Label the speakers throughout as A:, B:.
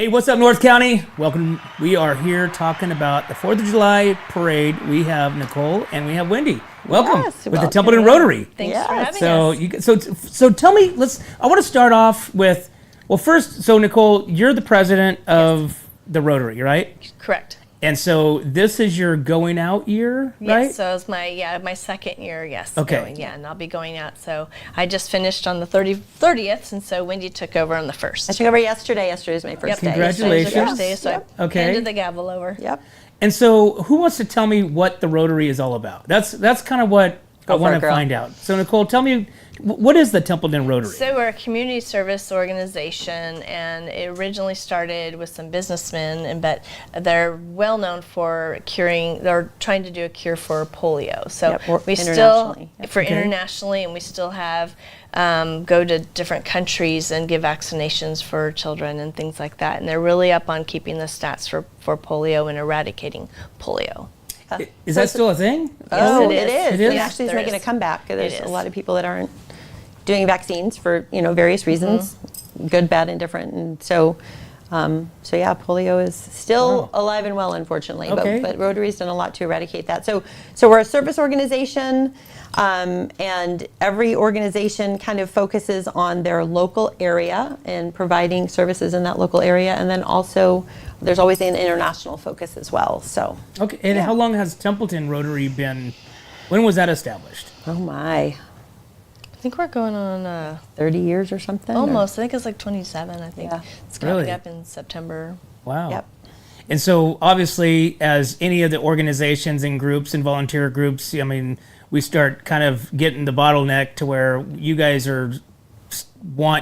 A: Hey, what's up, North County? Welcome. We are here talking about the 4th of July parade. We have Nicole and we have Wendy. Welcome with the Templeton Rotary.
B: Thanks for having us.
A: So tell me, I want to start off with, well, first, so Nicole, you're the president of the Rotary, right?
B: Correct.
A: And so this is your going out year, right?
B: Yes, so it's my second year, yes.
A: Okay.
B: And I'll be going out. So I just finished on the 30th, and so Wendy took over on the 1st.
C: I took over yesterday. Yesterday was my first day.
A: Congratulations.
B: Yesterday, so I handed the gavel over.
C: Yep.
A: And so who wants to tell me what the Rotary is all about? That's kind of what I want to find out. So Nicole, tell me, what is the Templeton Rotary?
B: So we're a community service organization, and it originally started with some businessmen, but they're well known for they're trying to do a cure for polio. So we still, internationally, and we still have go to different countries and give vaccinations for children and things like that. And they're really up on keeping the stats for polio and eradicating polio.
A: Is that still a thing?
C: Oh,
B: Yes,
C: it is.
A: It is?
C: It actually is
B: There
C: making
B: is.
C: a comeback. There's
B: It
C: a
B: is.
C: lot of people that aren't doing vaccines for various reasons, good, bad, and different. And so yeah, polio is still alive and well, unfortunately.
A: Okay.
C: But Rotary's done a lot to eradicate that. So we're a service organization, and every organization kind of focuses on their local area and providing services in that local area, and then also there's always an international focus as well. So.
A: Okay, and how long has Templeton Rotary been, when was that established?
C: Oh my.
B: I think we're going on
C: 30 years or something?
B: almost. I think it's like 27. I think
C: Yeah.
B: it's coming
A: Really?
B: up in September.
A: Wow.
C: Yep.
A: And so obviously, as any of the organizations and groups and volunteer groups, I mean, we start kind of getting the bottleneck to where you guys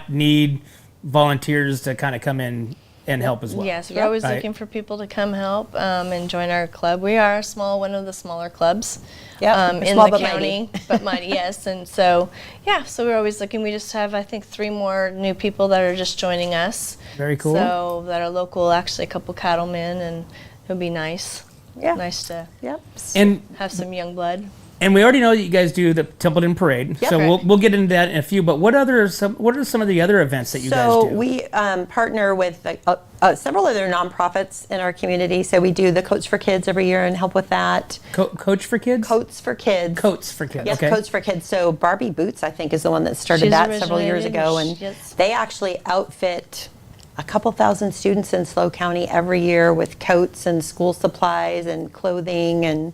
A: need volunteers to kind of come in and help as well.
B: Yes, we're always looking for people to come help and join our club. We are one of the smaller clubs in
C: small
B: the
C: but
B: county, but mighty, yes. And so, so we're always looking. We just have, I think, 3 more new people that are just joining us.
A: Very cool.
B: So that are local, actually a couple cattlemen, and it'll be nice.
C: Yeah.
B: Nice to
A: And
B: have some young blood.
A: we already know that you guys do the Templeton Parade,
C: Yep.
A: so we'll get into that in a few. But what are some of the other events that you guys do?
C: So we partner with several other nonprofits in our community. So we do the Coats for Kids every year and help with that.
A: Coach for Kids?
C: Coats for Kids.
A: Coats for Kids.
C: Yes,
A: Okay.
C: Coats for Kids. So Barbie Boots, I think, is the one that started
B: She's
C: that several years
B: originated,
C: ago. And
B: yes.
C: they actually outfit a couple thousand students in SLO County every year with coats and school supplies and clothing. And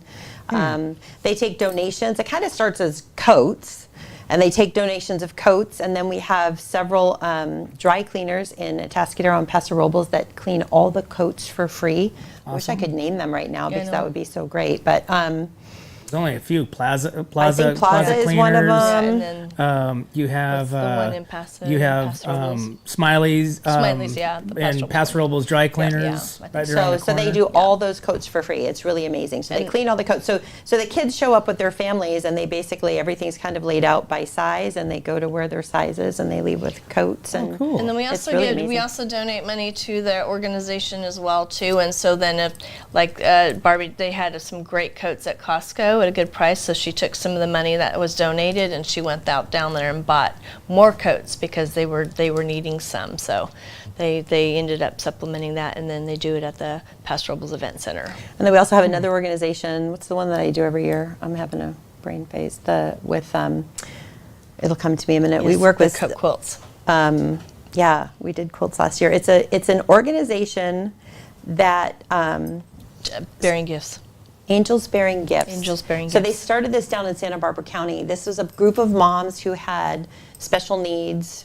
C: they take donations. It kind of starts as coats. And they take donations of coats, and then we have several dry cleaners in Atascadero and Paso Robles that clean all the coats for free. I wish I could name them right now because that would be so great. But
A: There's only a few Plaza
C: I think Plaza
A: cleaners.
C: is one of
B: And
C: them.
B: then
A: You have
B: What's the one in Paso-
A: you have
B: Paso Robles?
A: Smiley's,
B: Smiley's, yeah, the Paso
A: and
B: Robles
A: Paso Robles dry
B: I
A: cleaners.
B: think
A: right there on
C: So
A: the
C: they
A: corner.
C: do all those coats for free. It's really amazing. So they clean all the coats. So the kids show up with their families, and they basically everything's kind of laid out by size, and they go to where their size is, and they leave with coats. And
A: cool.
B: And then we
C: It's
B: also
C: really
B: we
C: amazing.
B: also donate money to their organization as well too. And so then if Barbie, they had some great coats at Costco at a good price. So she took some of the money that was donated and she went down there and bought more coats because they were needing some. So they ended up supplementing that, and then they do it at the Paso Robles Event Center.
C: And then we also have another organization. What's the one that I do every year? I'm having a brain phase. It'll come to me in a minute. We work
B: the
C: with
B: coat quilts.
C: Yeah, we did quilts last year. It's an organization that
B: Bearing gifts.
C: Angels Bearing Gifts.
B: Angels Bearing
C: So they
B: Gifts.
C: started this down in Santa Barbara County. This was a group of moms who had special needs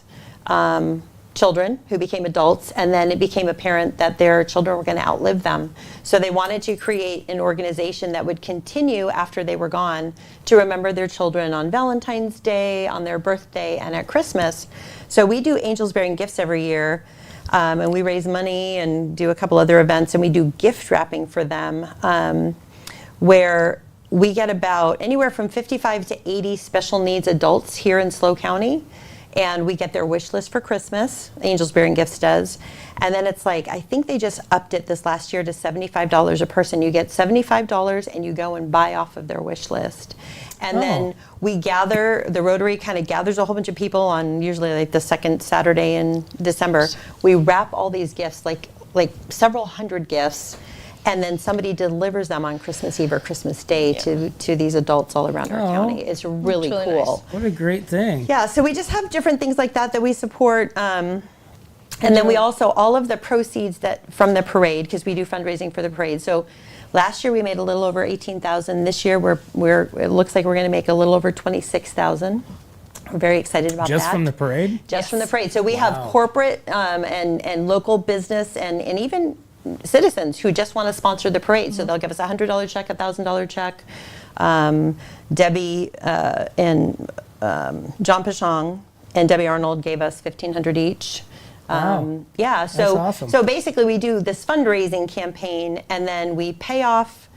C: children who became adults, and then it became apparent that their children were going to outlive them. So they wanted to create an organization that would continue after they were gone to remember their children on Valentine's Day, on their birthday, and at Christmas. So we do Angels Bearing Gifts every year. And we raise money and do a couple other events, and we do gift wrapping for them, where we get about anywhere from 55 to 80 special needs adults here in SLO County, and we get their wish list for Christmas. Angels Bearing Gifts does. And then it's like, I think they just upped it this last year to $75 a person. You get $75 and you go and buy off of their wish list. And then we gather, the Rotary kind of gathers a whole bunch of people on usually like the second Saturday in December. We wrap all these gifts, like like several hundred gifts, and then somebody delivers them on Christmas Eve or Christmas Day to these adults all around our county. It's really cool.
A: What a great thing.
C: Yeah, so we just have different things like that we support. And then we also, all of the proceeds that from the parade, because we do fundraising for the parade. So last year we made a little over 18,000. This year it looks like we're going to make a little over 26,000. We're very excited about that.
A: Just from the parade?
C: Just from the parade. So we have corporate and local business and even citizens who just want to sponsor the parade. So they'll give us a $100 check, a $1,000 check. Debbie and John Pashong and Debbie Arnold gave us $1,500 each.
A: Wow.
C: Yeah,
A: That's
C: so
A: awesome.
C: so basically we do this fundraising campaign, and then we pay off,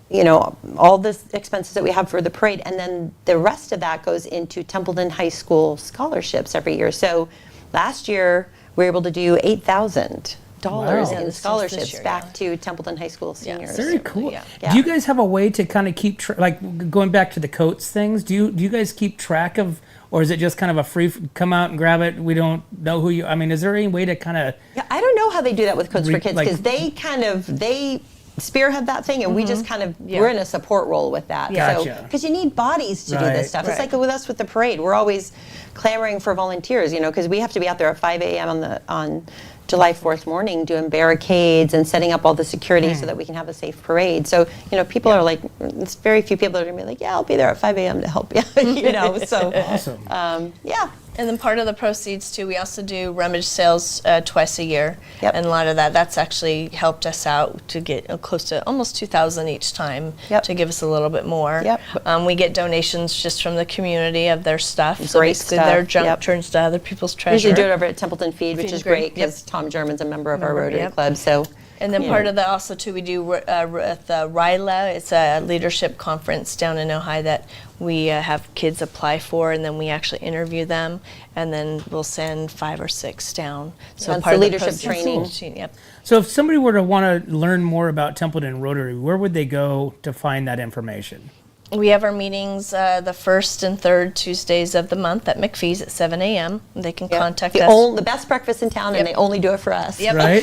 C: you know, all the expenses that we have for the parade, and then the rest of that goes into Templeton High School scholarships every year. So last year we were able to do $8,000
A: Wow.
C: in
B: This
C: scholarships
B: year,
C: back to Templeton High School seniors.
A: Very cool.
B: Yeah.
C: Yeah.
A: Do you guys have a way to kind of keep like going back to the coats things? Do you guys keep track of, or is it just kind of a free come out and grab it? We don't know who you. I mean, is there any way to kind of?
C: Yeah, I don't know how they do that with Coats for Kids,
A: like-
C: because they spearhead that thing, and we just kind of we're in a support role with that.
A: Gotcha.
C: Because you need bodies to do
A: Right.
C: this stuff. It's
B: Right.
C: like with us with the parade. We're always clamoring for volunteers, you know, because we have to be out there at 5 a.m. on July 4th morning doing barricades and setting up all the security so that we can have a safe parade. So, you know, people are like, it's very few people that are going to be like, yeah, I'll be there at 5 a.m. to help you, you know. So,
A: Awesome.
C: yeah.
B: And then part of the proceeds too, we also do rummage sales twice a year.
C: Yep.
B: And a lot of that's actually helped us out to get close to almost 2,000 each time
C: Yep.
B: to give us a little bit more.
C: Yep.
B: We get donations just from the community of their stuff. So
C: Great
B: basically
C: stuff.
B: their junk
C: Yep.
B: turns to other people's
C: We
B: treasure.
C: usually do it over at Templeton Feed, which
B: Feed
C: is
B: Green.
C: great because Tom German's a member of our
B: Member,
C: Rotary
B: yep.
C: Club. So,
B: And then
C: you
B: part
C: know.
B: of that also too, we do with RILA. It's a leadership conference down in Ojai that we have kids apply for, and then we actually interview them, and then we'll send 5 or 6 down. So
C: That's
B: part
C: the
B: of
C: leadership
B: proceeds-
C: training.
B: Yep.
A: So if somebody were to want to learn more about Templeton Rotary, where would they go to find that information?
B: We have our meetings the first and third Tuesdays of the month at McPhee's at 7 a.m. They can contact us.
C: The best breakfast in town,
B: Yep.
C: and they only do it for us.
B: Yep.
A: Right?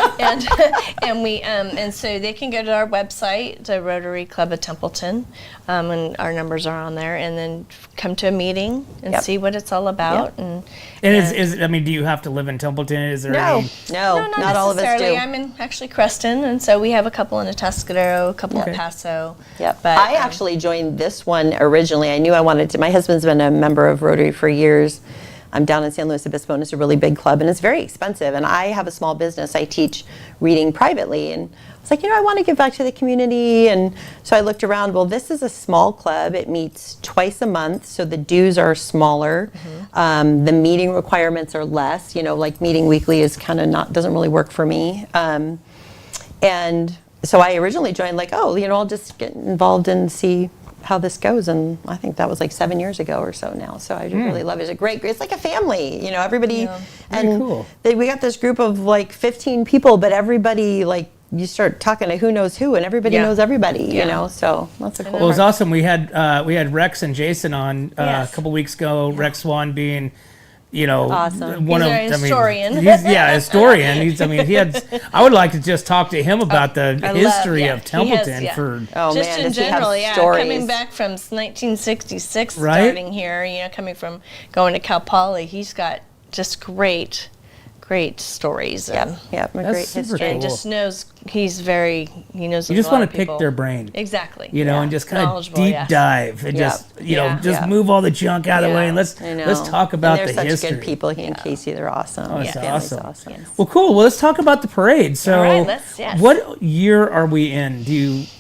B: and so they can go to our website, the Rotary Club of Templeton, and our numbers are on there, and then come to a meeting and
C: Yep.
B: see what it's all about.
C: Yep.
A: And is I mean, do you have to live in Templeton? Is there
C: No,
A: any?
C: no,
B: No,
C: not all of us
B: necessarily.
C: do.
B: I'm in actually Creston, and so we have a couple in Atascadero, a couple
A: Okay.
B: at Paso.
C: Yep.
B: But
C: I actually joined this one originally. I knew I wanted to. My husband's been a member of Rotary for years. I'm down in San Luis Obispo, and it's a really big club, and it's very expensive. And I have a small business. I teach reading privately, and I was like, you know, I want to give back to the community. And so I looked around. Well, this is a small club. It meets twice a month, so the dues are smaller. The meeting requirements are less. You know, like meeting weekly is kind of doesn't really work for me. And so I originally joined like, oh, you know, I'll just get involved and see how this goes. And I think that was like 7 years ago or so now. So I just really love it. It's like a family, you know, everybody.
B: Yeah.
C: And
A: Very cool.
C: we got this group of like 15 people, but everybody, like, you start talking to who knows who, and everybody
B: Yeah.
C: knows everybody,
B: Yeah.
C: you know, so that's a cool
A: Well, it was
C: part.
A: awesome. We had Rex and Jason on
B: Yes.
A: a couple weeks ago. Rex Swan being, you know,
C: Awesome.
A: one
B: He's
A: of
B: a historian.
A: historian. He had. I would like to just talk to him about the
B: I love-
A: history
B: yeah,
A: of
B: he has,
A: Templeton
B: yeah.
A: for.
C: Oh
B: just
C: man,
B: in
C: does he have
B: general, yeah,
C: stories.
B: coming back from 1966,
A: Right?
B: starting here, you know, coming from going to Cal Poly, he's got just great stories.
C: Yep,
B: And,
C: yep, a
A: That's
C: great
A: super
C: history.
B: and
A: cool.
B: just knows he knows.
A: You just want to pick their brain.
B: Exactly.
A: You know,
B: yeah.
A: and just kind of
B: Knowledgeable,
A: deep
B: yes.
A: dive and
C: Yeah.
A: just, you know,
B: Yeah.
A: just
C: Yeah.
A: move all the junk out of the way
B: Yeah.
A: and let's
C: I know.
A: talk about
C: and
A: the
C: they're such
A: history.
C: good people. He and Casey, they're awesome.
A: Oh, it's
C: Family's
A: awesome.
B: Yes.
A: Well, cool. Well, let's talk about the parade. So,
B: All right, yes.
A: what year are we in? Do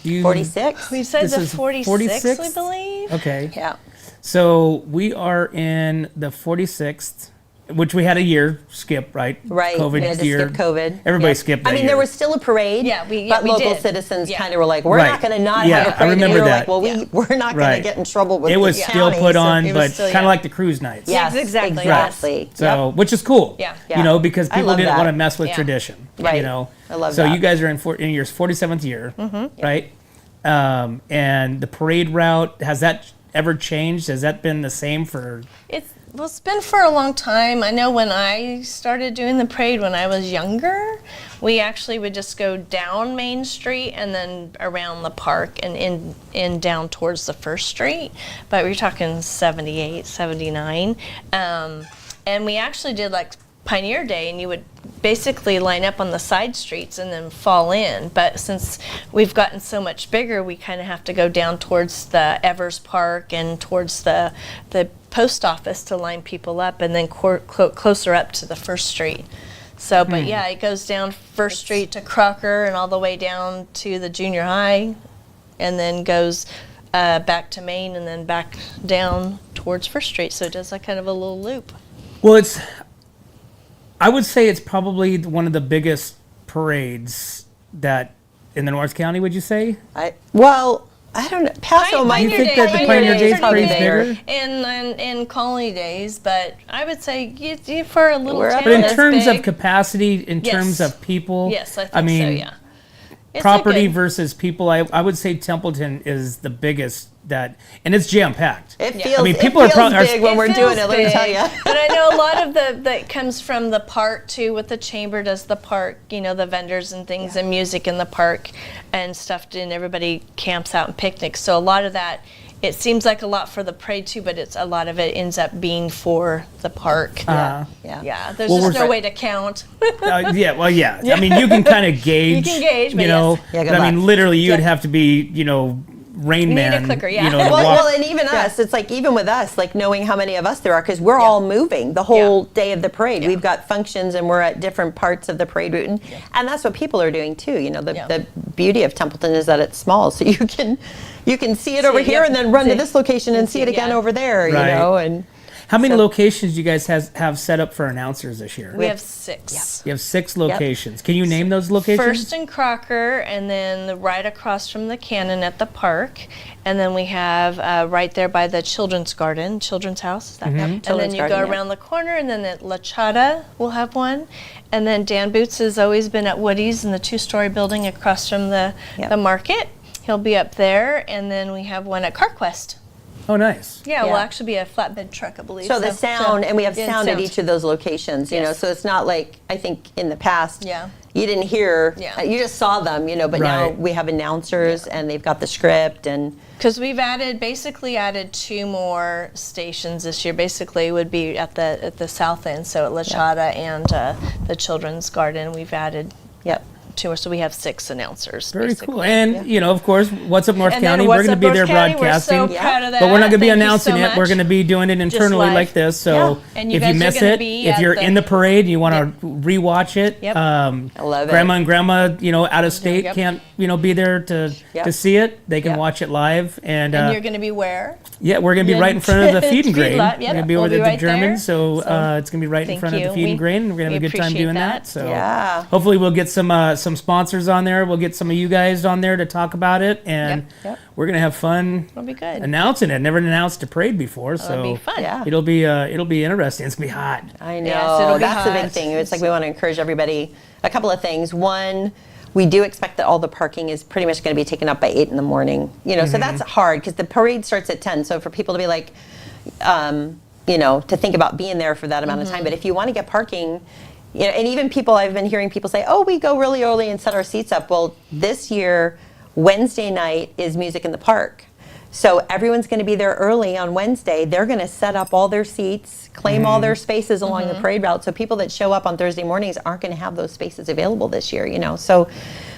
A: you
C: 46?
B: We said
A: This
B: the
A: is
B: 46,
A: 46th?
B: I believe.
A: Okay.
C: Yeah.
A: So we are in the 46th, which we had a year skip, right?
C: Right.
A: COVID
C: We had to
A: year.
C: skip COVID.
A: Everybody
C: Yep.
A: skipped that
C: I mean,
A: year.
C: there was still a parade.
B: Yeah, we
C: but local
B: did.
C: citizens
B: Yeah.
C: kind of were like, we're
A: Right.
C: not going to not
A: Yeah,
C: have a
A: I
C: parade. And we
A: remember
C: were
A: that.
C: like, well,
B: Yeah.
C: we're not going
A: Right.
C: to get in trouble with
A: It was
C: the
A: still
C: county,
A: put
C: so
A: on,
B: it was
A: but
B: still-
A: kind of
B: yeah.
A: like the cruise nights.
C: Yes,
B: Exactly,
C: exactly.
A: So, which is cool.
B: Yeah.
C: Yeah.
A: You know, because
C: I
A: people
C: love
A: didn't
C: that.
A: want to mess with
B: Yeah.
A: tradition.
C: Right.
A: You know.
C: I love
A: so
C: that.
A: you guys are in your 47th year, right? And the parade route, has that ever changed? Has that been the same for?
B: It's been for a long time. I know when I started doing the parade when I was younger, We actually would just go down Main Street and then around the park and in down towards the First Street. But we're talking 78, 79. And we actually did like Pioneer Day, and you would basically line up on the side streets and then fall in. But since we've gotten so much bigger, we kind of have to go down towards the Evers Park and towards the post office to line people up, and then closer up to the First Street. So, but yeah, it goes down First Street to Crocker and all the way down to the junior high, and then goes back to Main and then back down towards First Street. So it does like kind of a little loop.
A: Well, I would say it's probably one of the biggest parades that in the North County, would you say?
C: I don't know. Paso might
A: you think that the Pioneer Days parade's bigger?
B: In Colony Days, but I would say for a little town
A: But in
B: that's
A: terms
B: big,
A: of capacity, in
B: Yes.
A: terms of people,
B: yes, I think so, yeah. It's a
A: property
B: good-
A: versus people, I would say Templeton is the biggest and it's jam-packed.
C: It
B: Yeah.
C: feels,
A: I mean, people are
C: it feels
A: probably-
C: big when we're doing
B: feels
C: it, let me
B: big.
C: tell you.
B: But I know a lot of that comes from the park too, with the chamber does the park, the vendors and things and music in the park and stuff, and everybody camps out and picnics. So a lot of that, it seems like a lot for the parade too, but a lot of it ends up being for the park.
C: Yeah.
B: There's
A: Well,
B: just
A: we're-
B: no way to count.
A: I mean, you can kind of gauge.
B: You can gauge, but
A: know.
B: yes.
C: Yeah, good
A: but I mean,
C: luck.
A: literally, you would
B: Yeah.
A: have to be, Rain
B: We need a
A: Man.
B: clicker, yeah.
A: To
C: Well,
A: walk.
C: and even us, it's like even with us, like knowing how many of us there are, because we're all moving the whole day of the parade.
B: Yeah.
C: We've got functions and we're at different parts of the parade route, and that's what people are doing too. The beauty of Templeton is that it's small, so you can see it over
B: it,
C: here
B: yep.
C: and then run to
B: See-
C: this location and
B: and
C: see
B: see
C: it
B: it,
C: again
B: yeah.
C: over there.
A: Right.
C: And
A: How many
C: so-
A: locations do you guys have set up for announcers this year?
B: We have 6.
A: You have 6 locations. Can you name those locations?
B: First in Crocker, and then right across from the cannon at the park, and then we have right there by the Children's Garden, Children's House. Is that and then
C: Children's
B: you
C: Garden,
B: go
C: yeah.
B: around the corner, and then at La Chata we'll have one, and then Dan Boots has always been at Woody's in the 2-story building across from the market. He'll be up there, and then we have one at CarQuest.
A: Oh, nice.
B: Yeah,
C: Yeah.
B: will actually be a flatbed truck, I believe.
C: So the sound, and we have
B: yeah,
C: sound at each of those locations,
B: Yes.
C: so it's not like, I think in the past,
B: Yeah.
C: you didn't hear,
B: Yeah.
C: you just saw them, but now
A: Right.
C: we have announcers and they've got the script and.
B: Because we've basically added 2 more stations this year. Basically, would be at the south end, so at La Chata and the Children's Garden. We've added
C: Yep.
B: 2 more, so we have 6 announcers.
A: Very
B: basically.
A: cool. And, of course, What's Up North
B: And then
A: County,
B: What's
A: we're going to
B: Up
A: be
B: North
A: there
B: County,
A: broadcasting.
B: We're so proud of that.
A: But we're not going to be
B: Thank you
A: announcing
B: so
A: it. We're
B: much.
A: going to be doing it internally
B: live.
A: like this. So
C: Yeah.
B: And you
A: if
B: guys
A: you
B: are
A: miss
B: gonna
A: it,
B: be
A: if
B: at
A: you're
B: the-
A: in the parade and you want to rewatch it,
B: Yep.
C: I love it.
A: grandma and grandma, out of state
B: Yep.
A: can't, be there to
C: Yep.
A: see it. They can
C: Yep.
A: watch it live. And,
B: And you're going to be where?
A: yeah, we're going to be right in front of the feed and
B: Feed
A: grain.
B: lot,
A: We're
B: yep.
A: going to be
B: We'll
A: over
B: be
A: at the
B: right there.
A: German, so
B: So,
A: it's going to be right in
B: thank
A: front of the
B: you.
A: feed and grain. And we're going to have a
B: we
A: good time
B: appreciate
A: doing that.
B: that.
A: So
C: Yeah.
A: hopefully we'll get some sponsors on there. We'll get some of you guys on there to talk about it, and
C: Yep.
A: we're going to have fun
B: It'll be good.
A: announcing it. Never announced a parade before, so
B: It'll be fun.
C: Yeah.
A: it'll be interesting. It's going to be hot.
C: I know.
B: Yes, it'll be
C: That's the big
B: hot.
C: thing. It's like we want to encourage everybody. A couple of things. One, we do expect that all the parking is pretty much going to be taken up by 8 in the morning. So that's hard because the parade starts at 10. So for people to be like, to think about being there for that amount of time. But if you want to get parking, and even I've been hearing people say, oh, we go really early and set our seats up. Well, this year, Wednesday night is Music in the Park. So everyone's going to be there early on Wednesday. They're going to set up all their seats, claim all their spaces along the parade route. So people that show up on Thursday mornings aren't going to have those spaces available this year, So,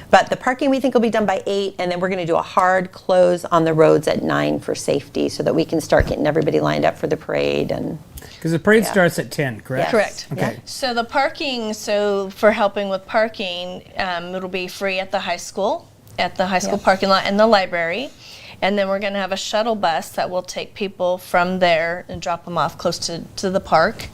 C: but the parking we think will be done by 8, and then we're going to do a hard close on the roads at 9 for safety, so that we can start getting everybody lined up for the parade. And
A: Because the parade starts at 10, correct?
C: Yes.
B: Correct.
A: Okay.
B: So the parking, for helping with parking, it'll be free at the high school parking lot and the library. And then we're going to have a shuttle bus that will take people from there and drop them off close to the park.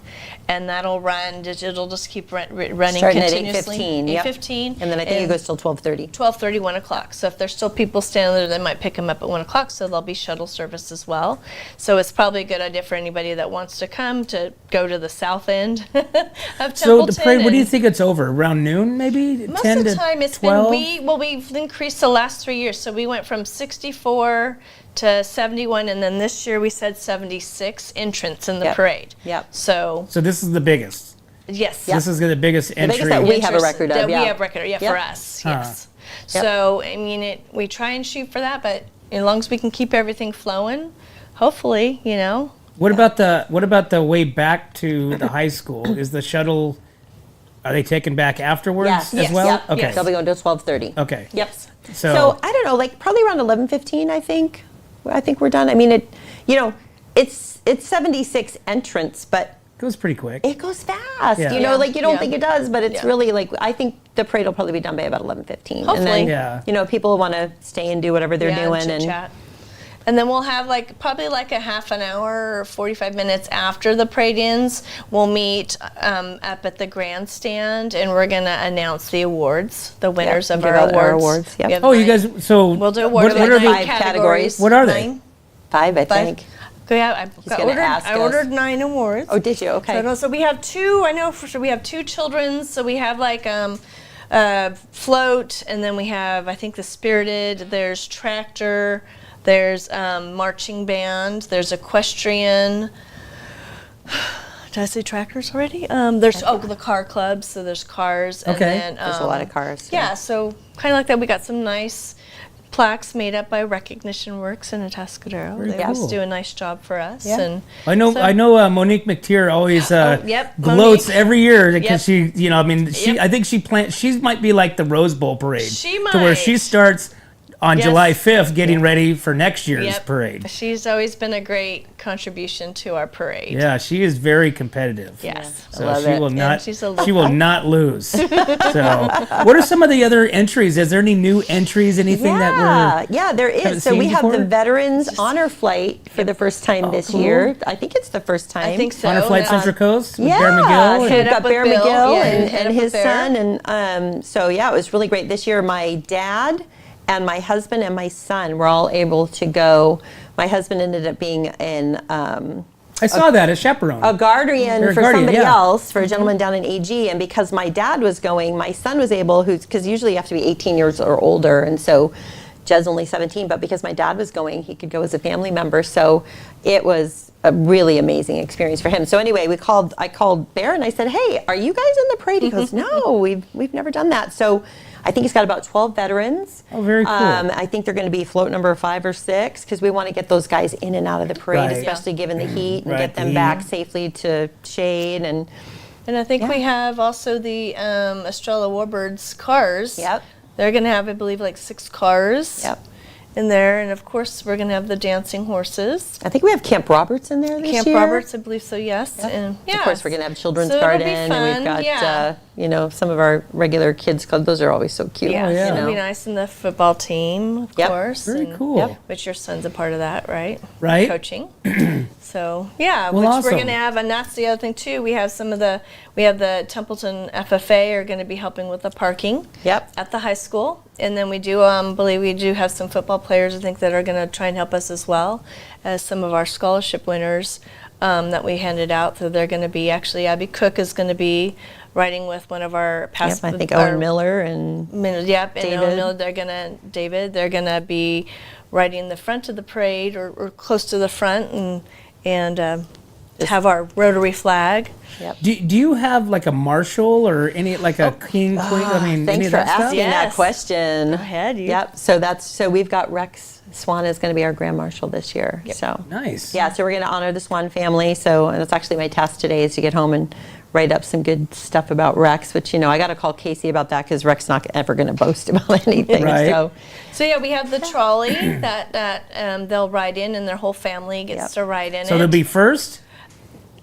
B: And that'll run, it'll just keep running
C: starting at
B: continuously.
C: 8:15. Yep.
B: 8:15.
C: And then I think it goes till 12:30.
B: 12:30, 1 o'clock. So if there's still people standing there, they might pick them up at 1 o'clock. So there'll be shuttle service as well. So it's probably a good idea for anybody that wants to come to go to the south end of Templeton.
A: So the parade, what do you
B: and-
A: think it's over? Around noon, maybe?
B: Most
A: 10
B: of the
A: to
B: time it's
A: 12?
B: we've increased the last 3 years. So we went from 64 to 71, and then this year we said 76 entrants in the
C: Yep.
B: parade.
C: Yep.
B: So
A: So this is the biggest.
B: Yes.
A: This is the biggest entry.
C: biggest that we have a record of,
B: That
C: yeah.
B: we have record, yeah,
C: Yep.
B: for us,
A: Huh.
B: yes. So, I mean, we try and shoot for that, but as long as we can keep everything flowing, hopefully, you know.
A: What about the way back to the high school? Is the shuttle? Are they taken back afterwards
C: Yes.
A: as
C: Yes.
A: well?
C: Yep.
A: Okay.
C: They'll be going till 12:30.
A: Okay.
C: Yep.
A: So
C: I don't know, like probably around 11:15. I think we're done. I mean, it's 76 entrants, but
A: it goes pretty quick.
C: it goes fast.
A: Yeah.
C: You know,
B: Yeah.
C: like you don't
B: Yeah.
C: think it does, but it's
B: Yeah.
C: really like I think the parade will probably be done by about 11:15.
B: Hopefully.
C: And then,
A: Yeah.
C: people want to stay and do whatever they're doing and
B: chit-chat. And then we'll have probably a half an hour or 45 minutes after the parade ends. We'll meet up at the grandstand, and we're gonna announce the awards, the winners of
C: give
B: our
C: out our
B: awards.
C: awards, yep.
B: We have
A: Oh, you
B: 9
A: guys. So
B: We'll do
A: what,
B: awards.
A: what are
B: like 9
A: they?
C: categories.
A: What are they?
B: 9,
C: five, I
B: 5.
C: think.
B: Yeah, I
C: gonna ask us.
B: ordered 9 awards.
C: Oh, did you? Okay.
B: So we have 2. I know for sure we have 2 children's. So we have float, and then we have I think the spirited. There's tractor. There's marching band. There's equestrian. Did I say tractors already? There's the car clubs. So there's cars. And
A: Okay.
B: then,
C: There's a lot of cars.
B: Yeah. So kind of like that. We got some nice plaques made up by Recognition Works in Atascadero.
A: Very
B: They always
A: cool.
B: do a nice job for us.
C: Yeah.
B: And
A: I know.
B: so-
A: I know. Monique McTeer always
B: yep,
A: gloats
B: Monique.
A: every year because
B: Yep.
A: she. I mean, she.
B: Yep.
A: I think she might be like the Rose Bowl parade.
B: She
A: to where
B: might.
A: she starts on
B: Yes.
A: July 5th, getting ready for next year's
B: Yep.
A: parade.
B: She's always been a great contribution to our parade.
A: Yeah, she is very competitive.
B: Yes.
A: So
C: love
A: she
C: it.
A: will
B: And
A: not.
B: she's a
A: She will not lose. So, what are some of the other entries? Is there any new entries? Anything that we're?
C: Yeah, there
A: haven't
C: is. So we
A: seen
C: have the
A: before?
C: Veterans Honor Flight for the first time this year. I think it's the first time.
B: I think so.
A: Honor Flight
B: and,
A: Central Coast with
C: Yeah,
A: Bear McGill.
C: so
A: and-
C: we've
B: Head up
C: got
B: with
C: Bear
B: Bill.
C: McGill
B: Yeah,
C: and,
B: head
C: and
B: up with
C: his
B: Bear.
C: son, and so yeah, it was really great this year. My dad and my husband and my son were all able to go. My husband ended up being in
A: I saw that as chaperone.
C: a guardian
A: Or
C: for
A: guardian,
C: somebody
A: yeah.
C: else, for a gentleman down in AG, and because my dad was going, my son was able, because usually you have to be 18 years or older, and so Jed's only 17, but because my dad was going, he could go as a family member, so it was a really amazing experience for him. So anyway, I called Bear and I said, hey, are you guys in the parade? He goes, no, we've never done that. So I think he's got about 12 veterans.
A: Oh, very cool.
C: I think they're going to be float number 5 or 6 because we want to get those guys in and out of the parade,
A: Right.
C: especially given the heat, and
A: Right,
C: get them
A: the
C: back
A: heat.
C: safely to shade. And
B: I think
C: Yeah.
B: we have also the Estrella Warbirds cars.
C: Yep.
B: They're going to have, I believe, 6 cars
C: Yep.
B: in there. And of course, we're going to have the dancing horses.
C: I think we have Camp Roberts in there this
B: Camp
C: year.
B: Roberts, I believe so, yes.
C: Yep.
B: And yeah.
C: Of course, we're going to have Children's
B: So it'll be
C: Garden, and we've
B: fun,
C: got
B: yeah.
C: some of our regular kids club. Those are always so cute.
B: Yeah,
A: yeah.
B: it'll be nice. And the football team, of
C: Yep.
B: course.
A: Very
B: and-
A: cool.
C: Yep.
B: Which your son's a part of that, right?
A: Right.
B: Coaching. So yeah,
A: Well,
B: which
A: awesome.
B: we're going to have, and that's the other thing too. We have the Templeton FFA are going to be helping with the parking.
C: Yep.
B: At the high school, and then we do believe we do have some football players I think that are going to try and help us as well as some of our scholarship winners that we handed out. So they're going to be actually Abby Cook is going to be riding with one of our past.
C: Yep, I think
B: our-
C: Owen Miller and
B: Yep, and
C: David.
B: Miller, they're gonna be riding the front of the parade or close to the front and have our Rotary flag.
C: yep.
A: Do you have like a marshal or any like a king, queen? I mean, any
C: Thanks
A: of
C: for
A: that stuff?
C: asking that
B: Yes.
C: question. Go
B: ahead, you.
C: Yep. So we've got Rex Swan is going to be our Grand Marshal this year. So
A: Nice.
C: yeah, so we're going to honor the Swan family. So, and it's actually my task today is to get home and write up some good stuff about Rex, which, I got to call Casey about that because Rex not ever going to boast about anything.
A: Right.
B: So yeah, we have the trolley that they'll ride in, and their whole family gets
C: Yep.
B: to ride in
A: So
B: it.
A: they'll be first,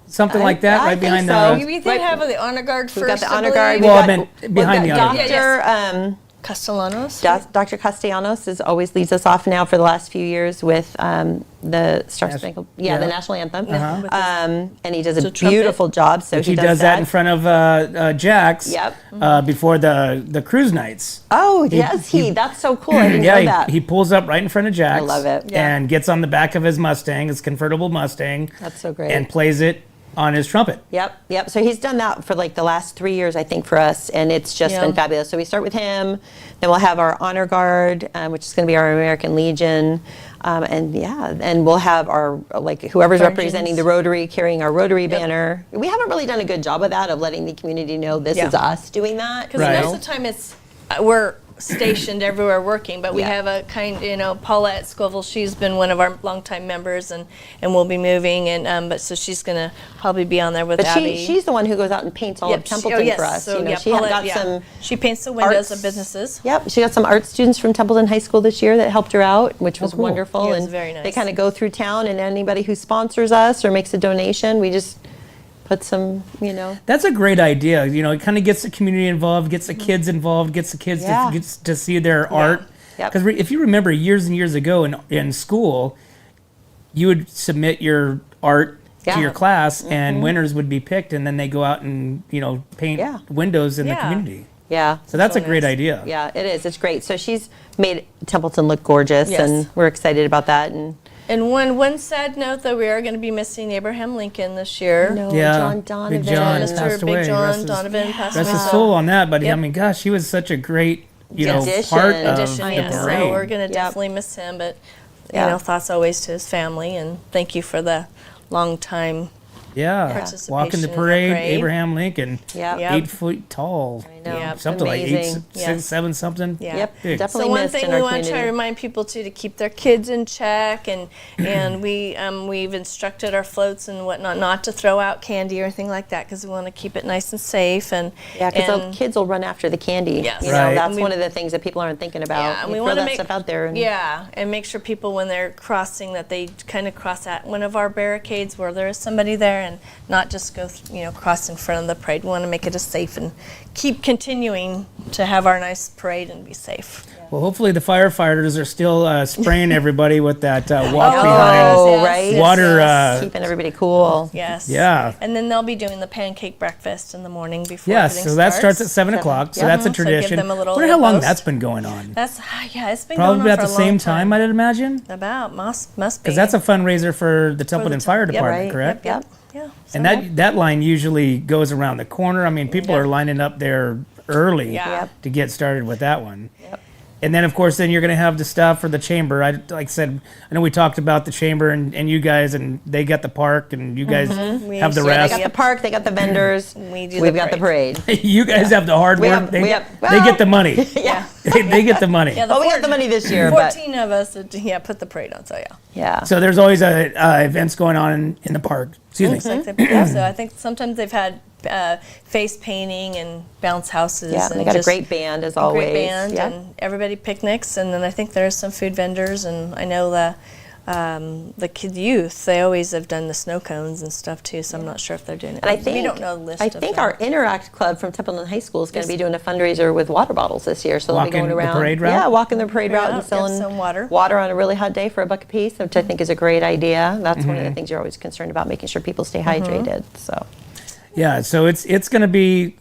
A: something like that,
C: I
A: right
C: think
A: behind
C: so.
A: the.
B: we did have the honor guard
C: We've
B: first.
C: got the
B: I
C: honor
B: believe.
C: guard.
A: Well, I
C: We've
A: meant behind the honor
C: Dr.
B: Castellanos.
C: Dr. Castellanos always leads us off now for the last few years with the Star Spangled,
A: yeah.
C: the national anthem.
A: Uh-huh.
B: With his-
C: And he does a
B: The trumpet.
C: beautiful job. So
A: He does that in front of Jack's.
C: Yep.
A: Before the cruise nights.
C: Oh, yes, that's so cool. I didn't know
A: Yeah,
C: that.
A: he pulls up right in front of Jack's.
C: I love it.
B: Yeah.
A: And gets on the back of his Mustang, his convertible Mustang.
C: That's so great.
A: And plays it on his trumpet.
C: Yep. So he's done that for like the last 3 years, I think, for us, and it's just been fabulous. So we start with him, then we'll have our honor guard, which is going to be our American Legion, and we'll have our like whoever's representing the Rotary carrying our Rotary banner. We haven't really done a good job of that, of letting the community know this is us doing that.
B: Because most of the time we're stationed everywhere working, but we have a Paulette Scoville, she's been one of our longtime members and will be moving, and but so she's gonna probably be on there with Abby.
C: She's the one who goes out and paints all of Templeton for us.
B: So,
C: she got some.
B: She paints the windows of businesses.
C: Yep, she got some art students from Templeton High School this year that helped her out, which was wonderful.
B: Yeah, it was
C: and
B: very nice.
C: They kind of go through town, and anybody who sponsors us or makes a donation, we just put some,
A: That's a great idea. It kind of gets the community involved, gets the kids involved, gets the kids to see their art. Because if you remember years and years ago in school, you would submit your art to your class, and winners would be picked, and then they go out and paint windows in the community.
C: Yeah.
A: So that's a great idea.
C: Yeah, it is. It's great. So she's made Templeton look gorgeous, and we're excited about that.
B: And one sad note, though, we are going to be missing Abraham Lincoln this year.
C: John Donovan.
A: Big John
B: Mr.
A: passed
B: Big
A: away.
B: John Donovan passed away.
A: Rest his soul on that, but I mean, gosh, he was such a great, part of the parade.
B: So we're going to definitely miss him, but thoughts always to his family, and thank you for the long time participation
A: walking the
B: in
A: parade, Abraham Lincoln, 8 foot tall, something
C: amazing.
A: like 6, 7 something.
C: Yep,
A: Big.
C: definitely.
B: So one
C: missed
B: thing
C: in
B: we
C: our
B: want to
C: community.
B: try to remind people too, to keep their kids in check, and we've instructed our floats and whatnot not to throw out candy or anything like that, because we want to keep it nice and safe. And
C: because the kids will run after the candy.
B: Yes.
C: That's one of the things that people aren't thinking about.
B: Yeah, and we
C: want to
B: make
C: stuff out there.
B: And make sure people, when they're crossing, that they kind of cross at one of our barricades where there is somebody there, and not just go cross in front of the parade. We want to make it a safe and keep continuing to have our nice parade and be safe.
A: Well, hopefully the firefighters are still spraying everybody with that walk behind
C: right?
A: water.
C: Keeping everybody cool.
B: Yes.
A: Yeah.
B: And then they'll be doing the pancake breakfast in the morning before
A: Yes,
B: everything
A: so that starts at 7 o'clock. So that's a
B: So give
A: tradition.
B: them a little
A: Wonder how long
B: post.
A: that's been going on.
B: It's been
A: Probably
B: going on
A: at
B: for
A: the
B: a
A: same
B: long
A: time, I'd imagine.
B: About must be.
A: Because that's a fundraiser for the Templeton Fire Department, correct?
C: Yep.
B: Yeah.
A: And that line usually goes around the corner. I mean, people are lining up there early to get started with that one.
C: Yep.
A: And then, of course, then you're going to have the stuff for the chamber. Like I said, I know we talked about the chamber and you guys, and they got the park, and you guys have the
C: They
A: rest.
C: got the park, they got the vendors. We've got the parade.
A: You guys have the hard work. They get the money. They get the money.
B: Yeah,
C: we got the money this year.
B: 14 of us, put the parade on, so
C: yeah.
A: So there's always events going on in the park. Excuse me.
B: So I think sometimes they've had face painting and bounce houses.
C: Yeah,
B: and
C: they got a
B: just
C: great band as always.
B: Great band, and everybody picnics, and then I think there's some food vendors, and I know the kid youth, they always have done the snow cones and stuff too, so I'm not sure if they're doing it.
C: And I think,
B: we don't know the list.
C: I think our Interact Club from Templeton High School is going to be doing a fundraiser with water bottles this year, so they'll be going around.
A: The parade route?
C: Yeah, walking the parade route and selling
B: some water
C: on a really hot day for $1 a piece, which I think is a great idea. That's one of the things you're always concerned about, making sure people stay hydrated. So.
A: Yeah, so it's going to be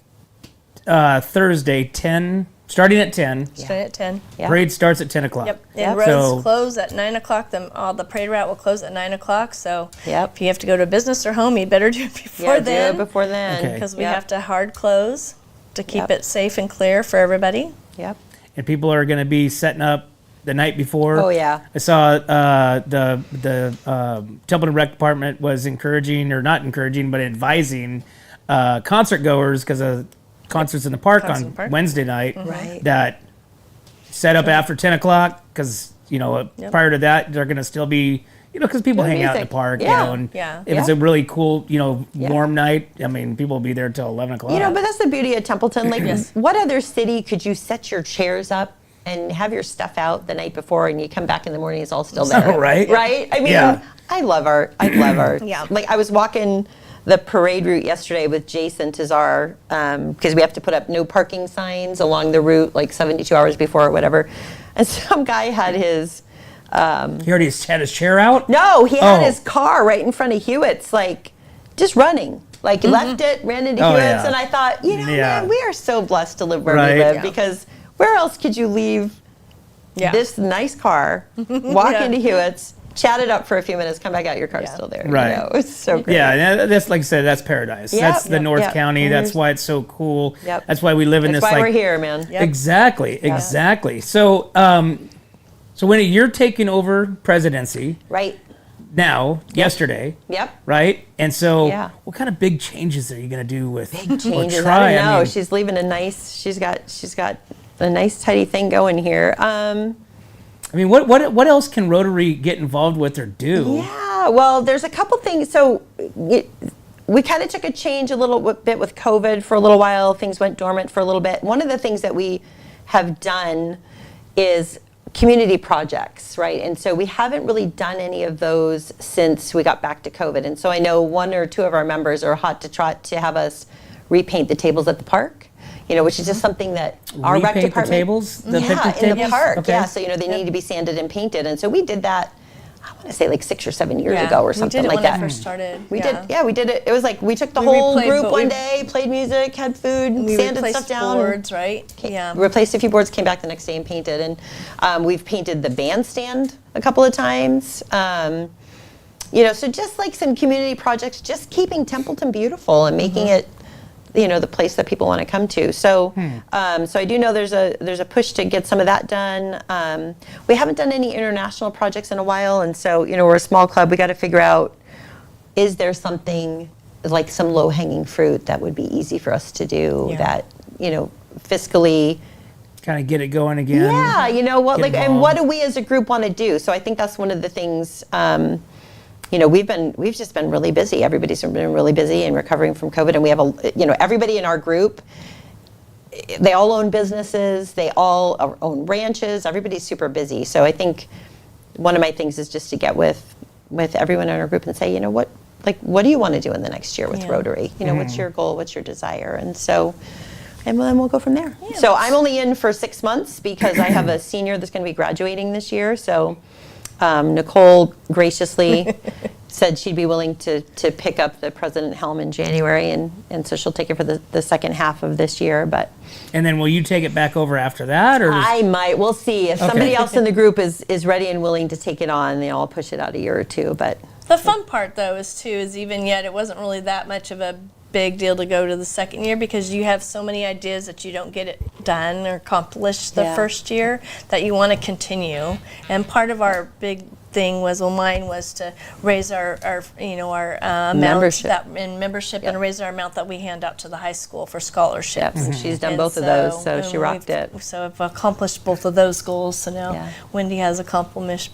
A: Thursday, starting at 10.
B: Starting at 10.
C: Yeah.
A: Parade starts at 10 o'clock.
B: Yep. And roads close at 9 o'clock. The parade route will close at 9 o'clock. So if you have to go to a business or home, you better do it before then.
C: Do it before then.
B: Because we have to hard close to keep it safe and clear for everybody.
C: Yep.
A: And people are going to be setting up the night before.
C: Oh, yeah.
A: I saw the Templeton Rec Department was encouraging, or not encouraging, but advising concert goers, because of concerts in the park on Wednesday night, that set up after 10 o'clock, because prior to that they're going to still be, because people hang out in the park, and if it's a really cool, warm night, I mean, people will be there till 11 o'clock.
C: But that's the beauty of Templeton. Like, what other city could you set your chairs up and have your stuff out the night before, and you come back in the morning, it's all still there.
A: Right?
C: I mean, I love art. Like, I was walking the parade route yesterday with Jason Tazar, because we have to put up no parking signs along the route like 72 hours before or whatever. And some guy had his...
A: he already had his chair out?
C: No, he had his car right in front of Hewitt's, like, just running. Like, left it, ran into Hewitt's, and I thought, man, we are so blessed to live where we live, because where else could you leave this nice car, walk into Hewitt's, chat it up for a few minutes, come back out, your car's still there.
A: Right.
C: You know? It's so great.
A: Yeah, and that's like I said, that's paradise.
C: Yep.
A: That's the North
C: Yep.
A: County. That's why it's so cool.
C: Yep.
A: That's why we live in
C: That's
A: this
C: why
A: like
C: we're here, man.
B: Yep.
A: Exactly. So so when you're taking over presidency
C: Right.
A: now, yesterday,
C: Yep.
A: right? And so
C: Yeah.
A: what kind of big changes are you going to do with
C: Big changes.
A: try?
C: I don't know.
A: I mean,
C: She's leaving a nice. She's got a nice tidy thing going here.
A: I mean, what else can Rotary get involved with or do?
C: Yeah, well, there's a couple things. So we kind of took a change a little bit with COVID for a little while. Things went dormant for a little bit. One of the things that we have done is community projects, right? And so we haven't really done any of those since we got back to COVID. And so I know one or two of our members are hot to trot to have us repaint the tables at the park. Which is just something that our rec
A: Repaint the
C: department.
A: tables? The picnic
C: in the
A: tables?
C: park.
A: Okay.
C: Yeah, so they need to be sanded and painted, and so we did that. I want to say like 6 or 7 years ago or something
B: we did it
C: like
B: when
C: that.
B: I first started.
C: We did it. It was like we took the
B: We
C: whole
B: replayed,
C: group
B: but
C: one
B: we-
C: day, played music, had food,
B: We
C: sanded
B: replaced
C: stuff down.
B: boards, right? Yeah.
C: Replaced a few boards, came back the next day and painted, and we've painted the bandstand a couple of times. So just like some community projects, just keeping Templeton beautiful and making it, the place that people want to come to. So, so I do know there's a push to get some of that done. We haven't done any international projects in a while, and so we're a small club. We got to figure out, is there something like some low-hanging fruit that would be easy for us to do that fiscally.
A: Kind of get it going again.
C: Yeah, what
A: Get
C: and
A: involved.
C: what do we as a group want to do? So I think that's one of the things. We've just been really busy. Everybody's been really busy and recovering from COVID, and we have everybody in our group. They all own businesses. They all own ranches. Everybody's super busy. So I think one of my things is just to get with everyone in our group and say, what do you want to do in the next year with Rotary? What's your goal? What's your desire? And so. And then we'll go from there. Yeah, so I'm only in for 6 months because I have a senior that's going to be graduating this year. So Nicole graciously said she'd be willing to pick up the President Helm in January, and so she'll take it for the second half of this year. But
A: And then will you take it back over after that, or
C: I might. We'll see if somebody else in the group is ready and willing to take it on. I'll push it out a year or two. But
B: The fun part, though, is even yet it wasn't really that much of a big deal to go to the second year because you have so many ideas that you don't get it done or accomplished the first year that you want to continue. And part of our big thing mine was to raise our amount
C: Membership.
B: membership and raise our amount that we hand out to the high school for scholarships.
C: and she's done
B: And
C: both of those, so
B: and
C: she rocked it.
B: So I've accomplished both of those goals. So now Wendy has accomplishments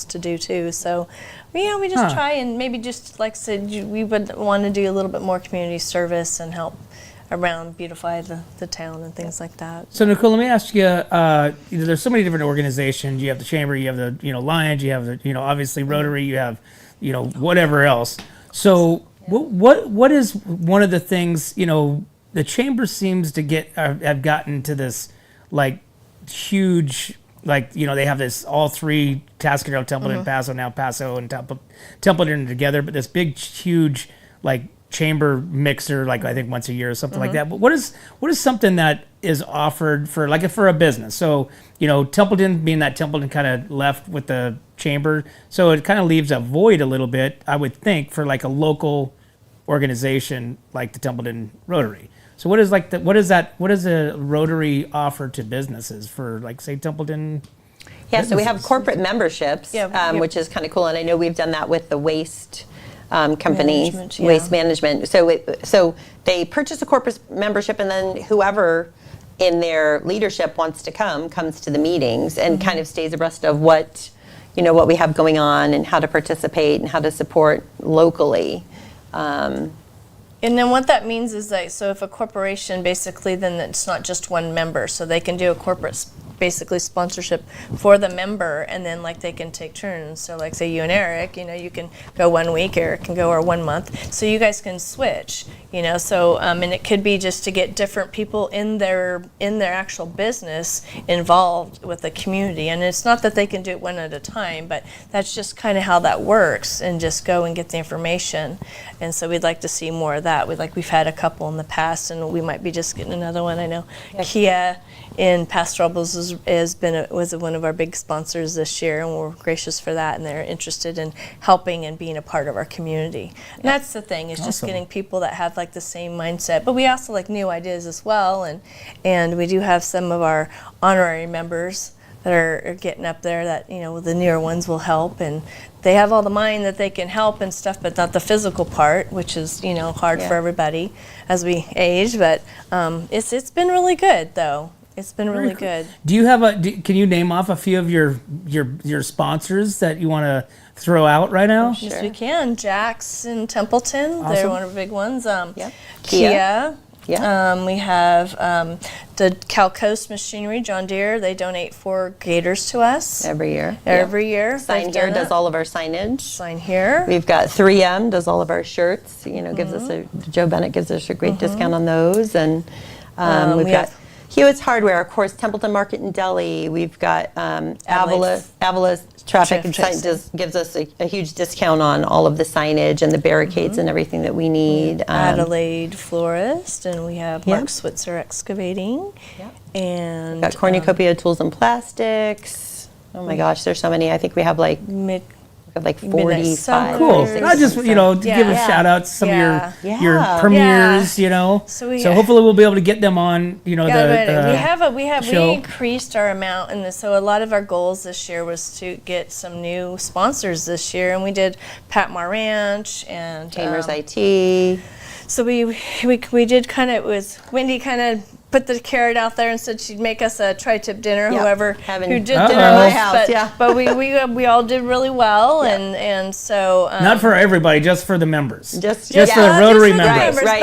B: to do too. So, we just try and maybe just like I said, we would want to do a little bit more community service and help around beautify the town and things like that.
A: So Nicole, let me ask you. There's so many different organizations. You have the chamber, you have the Lions, you have the obviously Rotary, you have whatever else. So what is one of the things the chamber seems to have gotten to this like huge. They have this all three, Tascadero, Templeton, Paso, now Paso and Templeton together, but this big, huge, chamber mixer, I think once a year or something like that. But what is something that is offered for a business? So, Templeton, being that Templeton kind of left with the chamber, so it kind of leaves a void a little bit, I would think, for a local organization like the Templeton Rotary. So what does a Rotary offer to businesses for say Templeton?
C: Yeah, so we have corporate memberships, which is kind of cool, and I know we've done that with the waste company, Waste Management. So they purchase a corporate membership, and then whoever in their leadership wants to comes to the meetings and kind of stays abreast of what we have going on and how to participate and how to support locally.
B: And then what that means is so if a corporation basically, then it's not just one member, so they can do a corporate basically sponsorship for the member, and then they can take turns. So say you and Eric, you can go 1 week, Eric can go, or 1 month. So you guys can switch, So and it could be just to get different people in their actual business involved with the community. And it's not that they can do it one at a time, but that's just kind of how that works, and just go and get the information. And so we'd like to see more of that. that. We've had a couple in the past, and we might be just getting another one. I know Kia in Pastorals was one of our big sponsors this year, and we're gracious for that, and they're interested in helping and being a part of our community. And that's the thing, is just getting people that have like the same mindset. But we also like new ideas as well, and we do have some of our honorary members that are getting up there that, the newer ones will help, and they have all the mind that they can help and stuff, but not the physical part, which is, hard for everybody as we age. But it's been really good, though. It's been really good.
A: Do you have can you name off a few of your sponsors that you want to throw out right now?
B: Yes, we can. Jack's in Templeton.
A: Awesome.
B: They're one of the big ones.
C: Kia. Yeah.
B: We have the Cal Coast Machinery, John Deere. They donate 4 gators to us
C: Every year.
B: every year.
C: Sign Here does all of our signage.
B: Sign Here.
C: We've got 3M does all of our shirts. Gives us Joe Bennett gives us a great discount on those, and we've got Hewitt's Hardware, of course, Templeton Market and Deli. We've got Avila Traffic and Sign gives us a huge discount on all of the signage and the barricades and everything that we need.
B: Adelaide Florist, and we have Mark Switzer Excavating.
C: Yep.
B: And
C: We've got Cornucopia Tools and Plastics. Oh my gosh, there's so many. I think we have like 45.
A: Cool.
B: Things.
A: I just, to give a shout out to some of your premieres, So hopefully we'll be able to get them on,
B: we increased our amount in this. So a lot of our goals this year was to get some new sponsors this year, and we did Patmar Ranch and
C: Tamers IT.
B: So we did Wendy kind of put the carrot out there and said she'd make us a tri-tip dinner, who did dinner
C: my house,
B: but we all did really well, and so
A: not for everybody, just for the members,
C: just
A: for the Rotary members.
C: Right.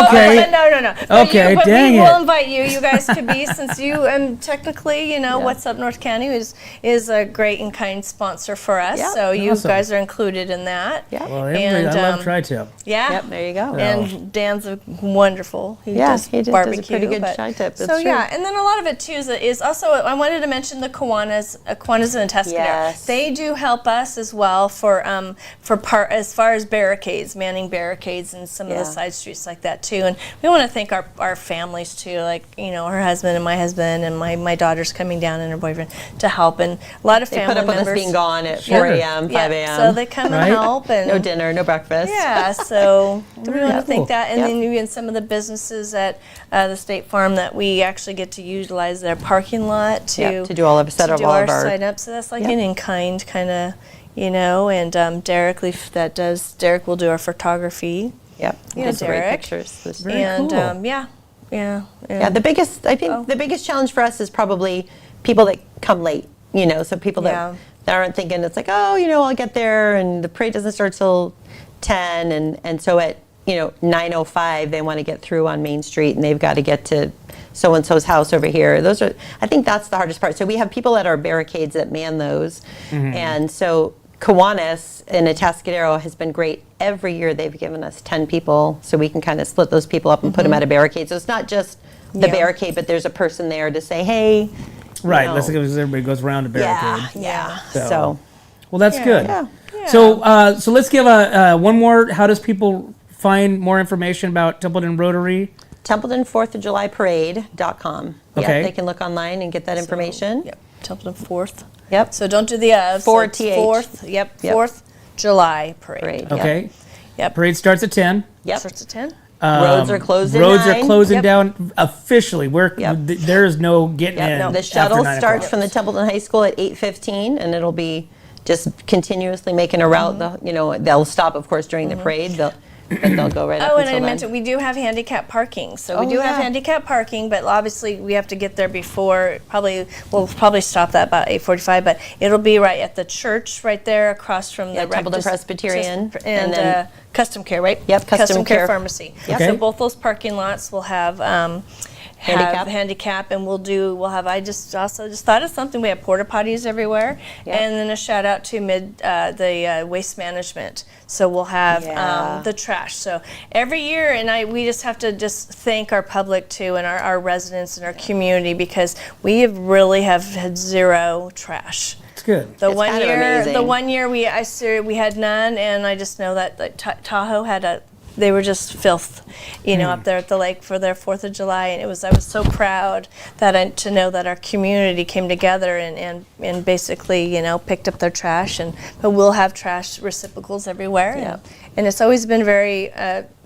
A: Okay.
B: No.
A: Okay,
B: but
A: dang
B: we
A: it.
B: will invite you. You guys could be, since you technically, What's Up North County is a great and kind sponsor for us.
C: Yeah.
B: So you
A: Awesome.
B: guys are included in that.
C: Yeah.
A: Well, I love tri-tip.
B: Yeah.
C: Yep, there you go.
B: And Dan's wonderful. He does
C: he
B: barbecue.
C: does a pretty good tri-tip. That's
B: So
C: true.
B: and then a lot of it too is also, I wanted to mention the Kiwanis in Tuscadero.
C: Yes.
B: They do help us as well for as far as barricades, manning barricades, and some of the side streets like that too. And we want to thank our families too, like her husband and my husband and my daughter's coming down and her boyfriend to help, and a lot of
C: They
B: family
C: put up
B: members.
C: with us being gone at 4 a.m., 5 a.m.
B: So they come and help, and
C: no dinner, no breakfast.
B: yeah, so we want to thank that. And
C: Yep.
B: then even some of the businesses at the State Farm that we actually get to utilize their parking lot to
C: do all of our
B: sign up. So that's like an in-kind kind of, and Derek Leaf Derek will do our photography.
C: Yep. Does great
B: Derek.
C: pictures.
A: Very
B: And
A: cool.
B: yeah.
C: The biggest challenge for us is probably people that come late, so people that aren't thinking it's like, I'll get there and the parade doesn't start till 10, and so at 9:05 they want to get through on Main Street and they've got to get to so-and-so's house over here. I think that's the hardest part. So we have people at our barricades that man those, and so Kiwanis in Atascadero has been great. Every year they've given us 10 people, so we can kind of split those people up and put them at a barricade. So it's not just the barricade, but there's a person there to say, hey.
A: Right, let's go, everybody goes around the barricade.
C: Yeah.
A: So, well, that's good.
C: Yeah.
A: So let's give one more. How does people find more information about Templeton Rotary?
C: Templeton 4th of July Parade.com.
A: Okay.
C: Yeah, they can look online and get that information.
B: Yep, Templeton 4th.
C: Yep.
B: So don't do the of.
C: Four
B: so it's
C: TH.
B: 4th. Yep. 4th July Parade.
C: Parade.
A: Okay.
B: Yep.
A: Parade starts at 10.
C: Yep.
B: Starts at 10.
C: Roads are closed at
A: Roads
C: 9.
A: are closing
B: Yep.
A: down officially.
C: Yep.
A: There is no getting in.
C: The
A: after
C: shuttle
A: 9
C: starts
A: o'clock.
C: from the Templeton High School at 8:15, and it'll be just continuously making a route. They'll stop, of course, during the parade. They'll go right up
B: Oh, and
C: until
B: I
C: 9.
B: mentioned we do have handicap parking. So we
C: Oh,
B: do have
C: yeah.
B: handicap parking, but obviously we have to get there before. We'll probably stop that about 8:45. But it'll be right at the church, right there across from the
C: Templeton Presbyterian,
B: and
C: then
B: Custom Care, right?
C: Yep, Custom Care.
B: Pharmacy.
C: Yep.
A: Okay.
B: So both those parking lots will have. Handicap, and we'll have. I just thought of something. We have porta potties everywhere,
C: Yep.
B: and then a shout out to the waste management. So we'll have
C: Yeah.
B: the trash. So every year, and we just have to thank our public too, and our residents and our community, because we really have had zero trash.
A: It's good.
B: The
C: It's
B: one
C: kind of
B: year,
C: amazing.
B: we had none, and I just know that Tahoe had they were just filth, up there at the lake for their 4th of July. And I was so proud to know that our community came together and basically, picked up their trash. But we'll have trash receptacles everywhere. And it's always been very,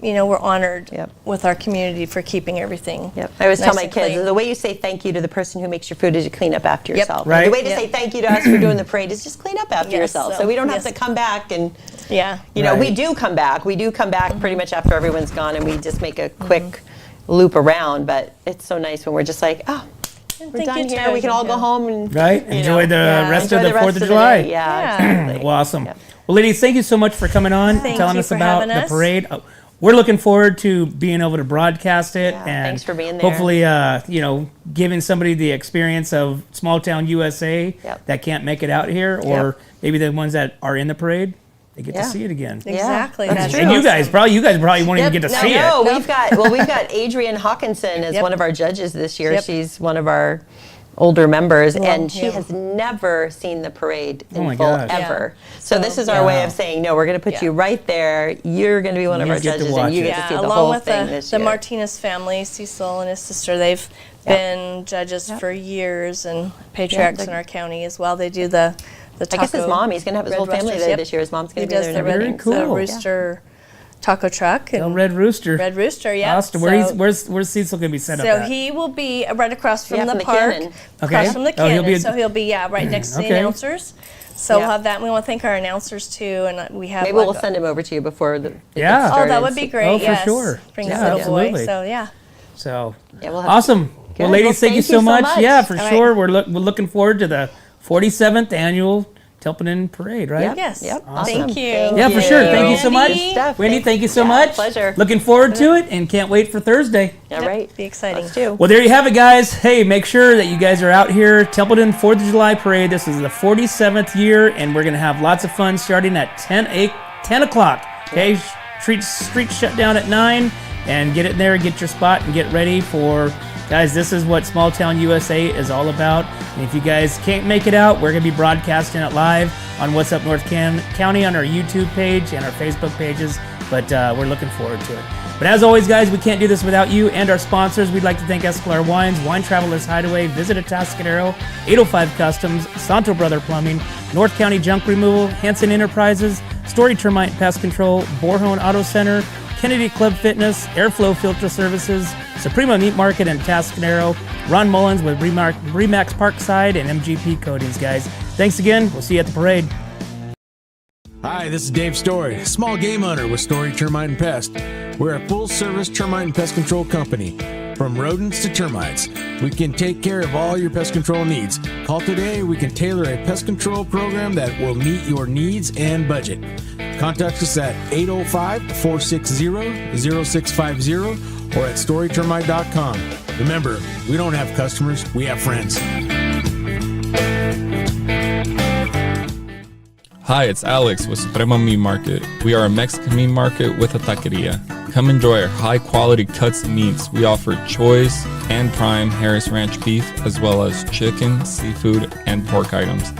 B: we're honored with our community for keeping everything.
C: I always tell my kids,
B: clean.
C: the way you say thank you to the person who makes your food is you clean up after yourself.
A: Right.
C: The way to say thank you to us for doing the parade is just clean up after yourself. So we don't have to come back and, we do come back. We do come back pretty much after everyone's gone, and we just make a quick loop around. But it's so nice when we're just like, we're done here. We can all go home and
A: enjoy the rest of the 4th of July.
C: Exactly.
A: Well, awesome. Well, ladies, thank you so much for coming on, telling us about the parade. We're looking forward to being able to broadcast it, and
C: thanks for being there.
A: Hopefully, giving somebody the experience of small town USA that can't make it out here, or maybe the ones that are in the parade. They get to see it again.
B: Exactly.
C: That's true.
A: And you guys probably won't even get to see it.
C: No, we've got Adrienne Hawkinson as one of our judges this year. She's one of our older members, and she has never seen the parade in full ever. So this is our way of saying, no, we're going to put you right there. You're going to be one of our judges, and you get to see the whole thing this year.
B: The Martinez family, Cecil and his sister, they've been judges for years, and patriarchs in our county as well. They do the taco.
C: I guess his mom, he's going to have his whole family there this year. His mom's going to be there.
A: Very cool.
B: The Rooster taco truck. And
A: Red Rooster.
B: Red Rooster,
A: Austin, where's Cecil going to be set up at?
B: So he will be right across from the park.
C: Across
B: from the cannon. So he'll be right next to the announcers. So we'll have that. And we want to thank our announcers too. And we have
C: maybe we'll send him over to you before the
B: Oh, that would be great.
A: Oh, for sure.
B: Bring his little boy. So
A: awesome. Well, ladies, thank you so much. Yeah, for sure. We're looking forward to the 47th annual Templeton Parade, right?
B: Yes.
A: Awesome.
B: Thank you.
A: Yeah, for sure. Thank you so much. Wendy, thank you so much.
C: Pleasure.
A: Looking forward to it, and can't wait for Thursday.
C: Yeah, right.
B: Be exciting.
C: Us too.
A: Well, there you have it, guys. Hey, make sure that you guys are out here. Templeton 4th of July Parade. This is the 47th year, and we're going to have lots of fun starting at 10 o'clock. Okay? Street shut down at 9, and get it there, get your spot, and get ready for... Guys, this is what Small Town USA is all about. And if you guys can't make it out, we're going to be broadcasting it live on What's Up North County on our YouTube page and our Facebook pages. But we're looking forward to it. But as always, guys, we can't do this without you and our sponsors. We'd like to thank Escalar Wines, Wine Travelers Hideaway, Visit Atascadero, 805 Customs, Santo Brother Plumbing, North County Junk Removal, Hanson Enterprises, Story Termite Pest Control, Borhone Auto Center, Kennedy Club Fitness, Airflow Filter Services, Suprema Meat Market in Tascadero, Ron Mullins with Remax Parkside, and MGP Coatings, guys. Thanks again. We'll see you at the parade.
D: Hi, this is Dave Story, small game hunter with Story Termite and Pest. We're a full-service termite and pest control company. From rodents to termites, we can take care of all your pest control needs. Call today. We can tailor a pest control program that will meet your needs and budget. Contact us at 805-460-0650 or at storytermite.com. Remember, we don't have customers, we have friends.
E: Hi, it's Alex with Suprema Meat Market. We are a Mexican meat market with a taqueria. Come enjoy our high-quality cuts and meats. We offer choice and prime Harris Ranch beef, as well as chicken, seafood, and pork items.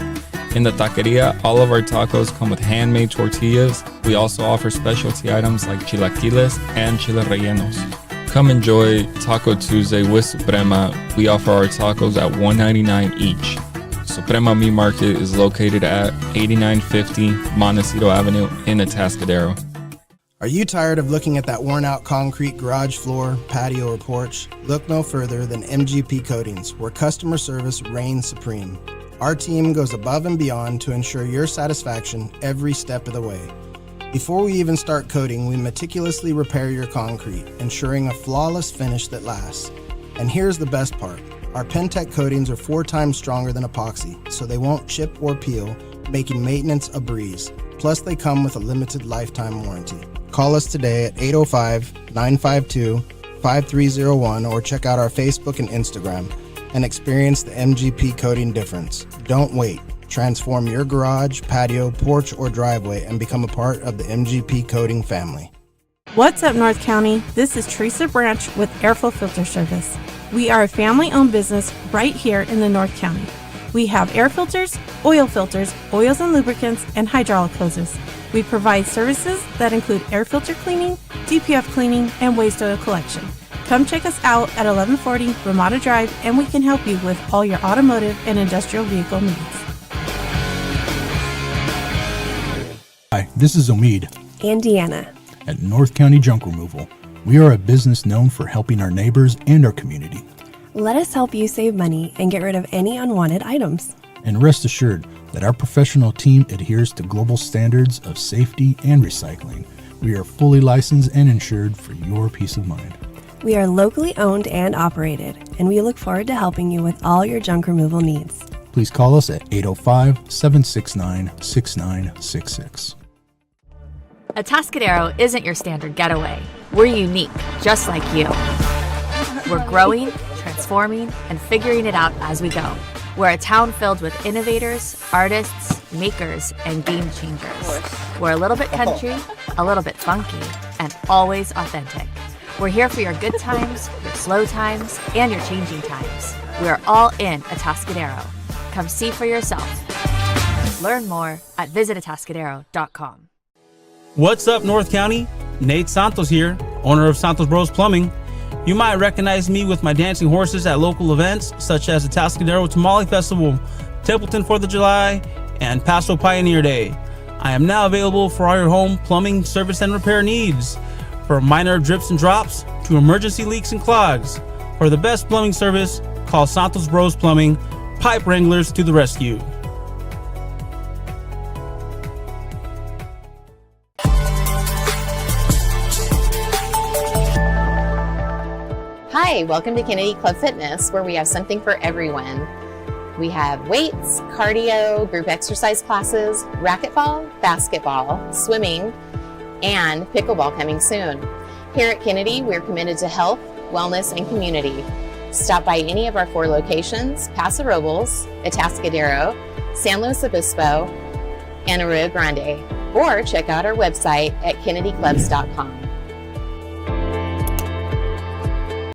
E: In the taqueria, all of our tacos come with handmade tortillas. We also offer specialty items like chilaquiles and chile rellenos. Come enjoy Taco Tuesday with Suprema. We offer our tacos at $1.99 each. Suprema Meat Market is located at 8950 Montecito Avenue in Atascadero.
F: Are you tired of looking at that worn-out concrete garage floor, patio, or porch? Look no further than MGP Coatings, where customer service reigns supreme. Our team goes above and beyond to ensure your satisfaction every step of the way. Before we even start coating, we meticulously repair your concrete, ensuring a flawless finish that lasts. And here's the best part. Our Pentec coatings are 4 times stronger than epoxy, so they won't chip or peel, making maintenance a breeze. Plus, they come with a limited lifetime warranty. Call us today at 805-952-5301 or check out our Facebook and Instagram and experience the MGP coating difference. Don't wait. Transform your garage, patio, porch, or driveway and become a part of the MGP coating family.
G: What's up, North County? This is Teresa Branch with Airflow Filter Service. We are a family-owned business right here in the North County. We have air filters, oils and lubricants, and hydraulic hoses. We provide services that include air filter cleaning, DPF cleaning, and waste oil collection. Come check us out at 1140 Ramada Drive, and we can help you with all your automotive and industrial vehicle needs.
H: Hi, this is Omid
I: and Deanna
H: at North County Junk Removal. We are a business known for helping our neighbors and our community.
I: Let us help you save money and get rid of any unwanted items.
H: And rest assured that our professional team adheres to global standards of safety and recycling. We are fully licensed and insured for your peace of mind.
I: We are locally owned and operated, and we look forward to helping you with all your junk removal needs.
H: Please call us at 805-769-6966.
J: Atascadero isn't your standard getaway. We're unique, just like you. We're growing, transforming, and figuring it out as we go. We're a town filled with innovators, artists, makers, and game changers. We're a little bit country, a little bit funky, and always authentic. We're here for your good times, your slow times, and your changing times. We are all in Atascadero. Come see for yourself. Learn more at visitatascadero.com.
K: What's up, North County? Nate Santos here, owner of Santos Bros Plumbing. You might recognize me with my dancing horses at local events such as the Atascadero Tamale Festival, Templeton 4th of July, and Paso Pioneer Day. I am now available for all your home plumbing service and repair needs, from minor drips and drops to emergency leaks and clogs. For the best plumbing service, call Santos Bros Plumbing, pipe wranglers to the rescue.
L: Hi, welcome to Kennedy Club Fitness, where we have something for everyone. We have weights, cardio, group exercise classes, racquetball, basketball, swimming, and pickleball coming soon. Here at Kennedy, we're committed to health, wellness, and community. Stop by any of our 4 locations: Paso Robles, Atascadero, San Luis Obispo, and Rio Grande, or check out our website at kennedyclubs.com.